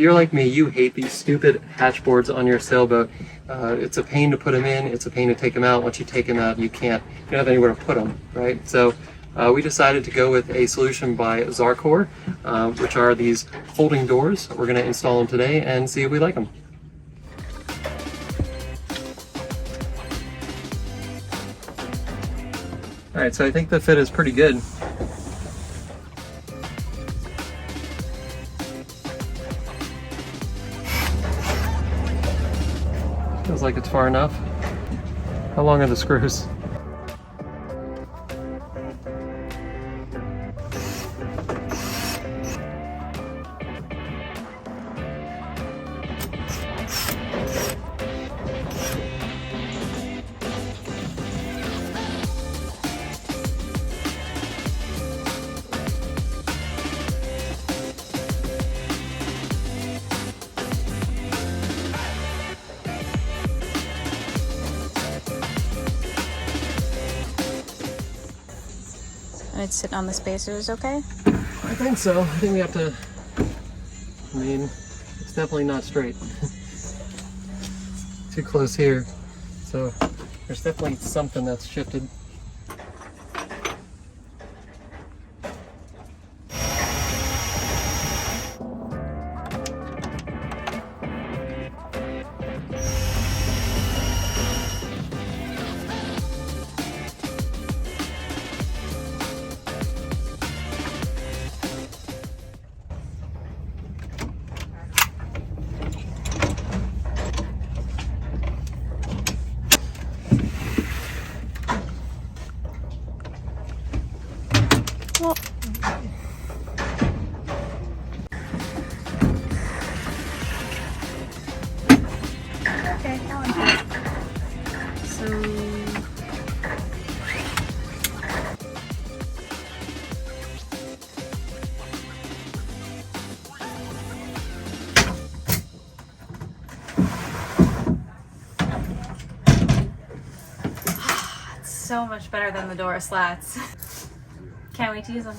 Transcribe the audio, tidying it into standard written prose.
you're like me, you hate these stupid hatch boards on your sailboat. It's a pain to put them in, it's a pain to take them out. Once you take them out, you don't have anywhere to put them, right? So we decided to go with a solution by Zarcor, which are these folding doors. We're going to install them today and see if we like them. Alright, so I think the fit is pretty good. Feels like it's far enough. How long are the screws? It's sitting on the spacers, okay? I think so. I think we have to, it's definitely not straight. Too close here. So there's definitely something that's shifted. Well, okay, that one's good. So it's so much better than the door slats. Can't wait to use them.